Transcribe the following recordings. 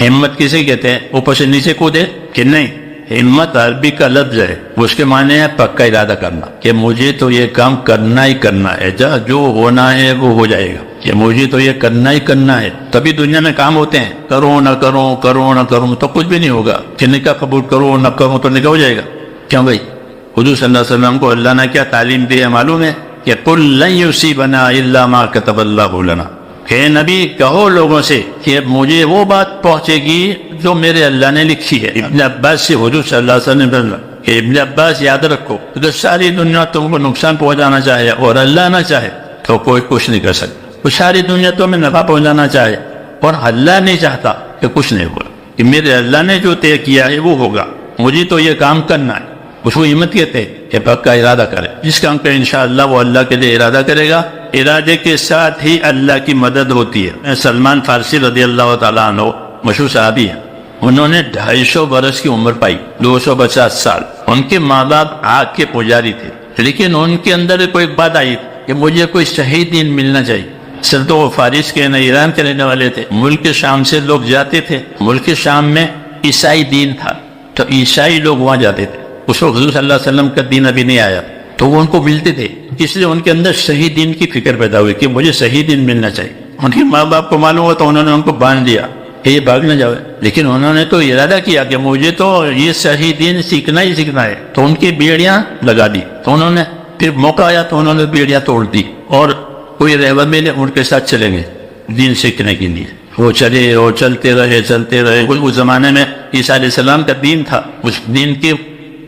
ہمت کسے کہتے ہیں؟ اوپر سے نیچے کودے کہ نہیں، ہمت عربی کا لفظ ہے، اس کے معنی ہے پکا ارادہ کرنا کہ مجھے تو یہ کام کرنا ہی کرنا ہے، جو ہونا ہے وہ ہو جائے گا، کہ مجھے تو یہ کرنا ہی کرنا ہے۔ تبھی دنیا میں کام ہوتے ہیں، کرو نہ کرو کرو نہ کرو تو کچھ بھی نہیں ہوگا، کہ نکاح قبول کرو نہ کرو تو نکاح ہو جائے گا۔ کیوں بھائی؟ حضور صلی اللہ علیہ وسلم کو اللہ نے کیا تعلیم دی ہے معلوم ہے؟ کہ قل لن یصیبنا الا ما کتب اللہ لنا، کہ نبی کہو لوگوں سے کہ مجھے وہ بات پہنچے گی جو میرے اللہ نے لکھی ہے۔ ابن عباس سے حضور صلی اللہ علیہ وسلم نے کہ ابن عباس یاد رکھو، اگر ساری دنیا تم کو نقصان پہنچانا چاہے اور اللہ نہ چاہے تو کوئی کچھ نہیں کر سکتا۔ وہ ساری دنیا تمہیں نفع پہنچانا چاہے اور اللہ نہیں چاہتا کہ کچھ نہیں ہوگا، کہ میرے اللہ نے جو طے کیا ہے وہ ہوگا، مجھے تو یہ کام کرنا ہے۔ اس کو ہمت کہتے ہیں کہ پکا ارادہ کرے، جس کام کا انشاءاللہ وہ اللہ کے لیے ارادہ کرے گا، ارادے کے ساتھ ہی اللہ کی مدد ہوتی ہے۔ سلمان فارسی رضی اللہ تعالیٰ عنہ مشہور صحابی ہیں، انہوں نے 250 برس کی عمر پائی، 250 سال۔ ان کے ماں باپ آگ کے پجاری تھے، لیکن ان کے اندر کوئی بات آئی کہ مجھے کوئی صحیح دین ملنا چاہیے۔ اصل تو وہ فارس کے نہ ایران کے رہنے والے تھے، ملک شام سے لوگ جاتے تھے، ملک شام میں عیسائی دین تھا تو عیسائی لوگ وہاں جاتے تھے، اس وقت حضور صلی اللہ علیہ وسلم کا دین ابھی نہیں آیا تو وہ ان کو ملتے تھے، اس لیے ان کے اندر صحیح دین کی فکر پیدا ہوئی کہ مجھے صحیح دین ملنا چاہیے۔ ان کے ماں باپ کو معلوم ہوا تو انہوں نے ان کو باندھ دیا کہ یہ بھاگ نہ جاؤ، لیکن انہوں نے تو ارادہ کیا کہ مجھے تو یہ صحیح دین سیکھنا ہی سیکھنا ہے، تو ان کی بیڑیاں لگا دی، تو انہوں نے پھر موقع آیا تو انہوں نے بیڑیاں توڑ دی اور کوئی رہبر ملے ان کے ساتھ چلیں گے دین سیکھنے کے لیے۔ وہ چلے اور چلتے رہے۔ اس زمانے میں عیسیٰ علیہ السلام کا دین تھا، اس دین کے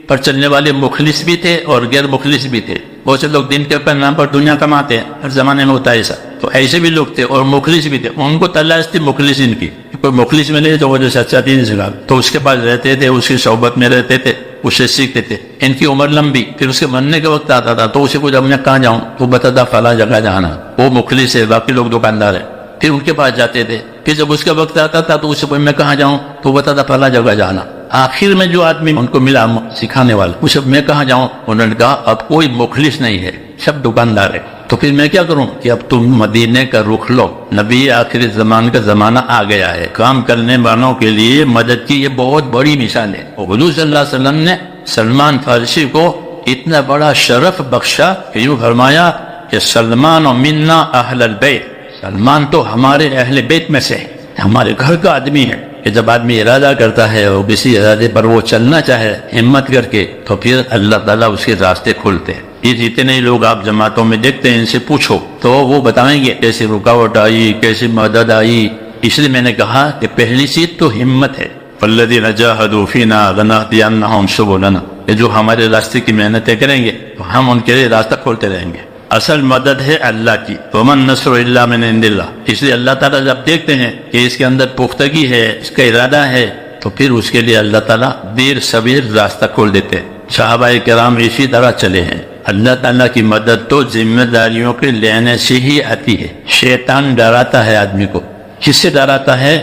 پر چلنے والے مخلص بھی تھے اور غیر مخلص بھی تھے۔ بہت سے لوگ دین کے اوپر نام پر دنیا کماتے ہیں، ہر زمانے میں ہوتا ہے ایسا، تو ایسے بھی لوگ تھے اور مخلص بھی تھے، ان کو تلاش تھی مخلصین کی، کوئی مخلص میں نہیں تو وہ جو سچا دین سکھا تو اس کے پاس رہتے تھے، اس کی صحبت میں رہتے تھے، اس سے سیکھتے تھے۔ ان کی عمر لمبی، پھر اس کے مرنے کا وقت آتا تھا تو اسے کچھ اب میں کہاں جاؤں تو بتاتا فلاں جگہ جانا، وہ مخلص ہے، باقی لوگ دکاندار ہیں، پھر ان کے پاس جاتے تھے، پھر جب اس کا وقت آتا تھا تو اسے میں کہاں جاؤں تو بتاتا فلاں جگہ جانا۔ آخر میں جو آدمی ان کو ملا سکھانے والا، اسے میں کہاں جاؤں، انہوں نے کہا اب کوئی مخلص نہیں ہے، سب دکاندار ہے، تو پھر میں کیا کروں کہ اب تم مدینے کا رخ لو، نبی آخر زمان کا زمانہ آ گیا ہے، کام کرنے والوں کے لیے مدد کی یہ بہت بڑی مثال ہے۔ اور حضور صلی اللہ علیہ وسلم نے سلمان فارسی کو اتنا بڑا شرف بخشا کہ یوں فرمایا کہ سلمان و منا اہل البیت، سلمان تو ہمارے اہل بیت میں سے ہے، ہمارے گھر کا آدمی ہے۔ کہ جب آدمی ارادہ کرتا ہے اور کسی ارادے پر وہ چلنا چاہے ہمت کر کے تو پھر اللہ تعالیٰ اس کے راستے کھولتے ہیں۔ یہ جتنے لوگ آپ جماعتوں میں دیکھتے ہیں ان سے پوچھو تو وہ بتائیں گے کیسے رکاوٹ آئی، کیسے مدد آئی۔ اس لیے میں نے کہا کہ پہلی چیز تو ہمت ہے، والذین جاہدوا فینا لنہدینہم سبلنا، کہ جو ہمارے راستے کی محنتیں کریں گے تو ہم ان کے لیے راستہ کھولتے رہیں گے۔ اصل مدد ہے اللہ کی، ومن نصر الا من عند اللہ۔ اس لیے اللہ تعالیٰ جب دیکھتے ہیں کہ اس کے اندر پختگی ہے، اس کا ارادہ ہے، تو پھر اس کے لیے اللہ تعالیٰ دیر سویر راستہ کھول دیتے ہیں۔ صحابہ کرام اسی طرح چلے ہیں۔ اللہ تعالیٰ کی مدد تو ذمہ داریوں کے لینے سے ہی آتی ہے۔ شیطان ڈراتا ہے آدمی کو، کس سے ڈراتا ہے؟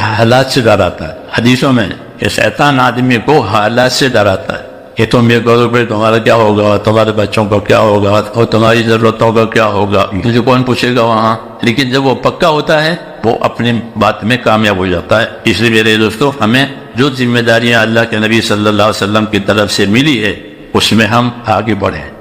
حالات سے ڈراتا ہے۔ حدیثوں میں کہ شیطان آدمی کو حالات سے ڈراتا ہے کہ تم یہ کرو پھر تمہارا کیا ہوگا، تمہارے بچوں کا کیا ہوگا اور تمہاری ضرورتوں کا کیا ہوگا، تجھے کون پوچھے گا وہاں۔ لیکن جب وہ پکا ہوتا ہے وہ اپنی بات میں کامیاب ہو جاتا ہے۔ اس لیے میرے دوستو، ہمیں جو ذمہ داریاں اللہ کے نبی صلی اللہ علیہ وسلم کی طرف سے ملی ہے اس میں ہم آگے بڑھیں۔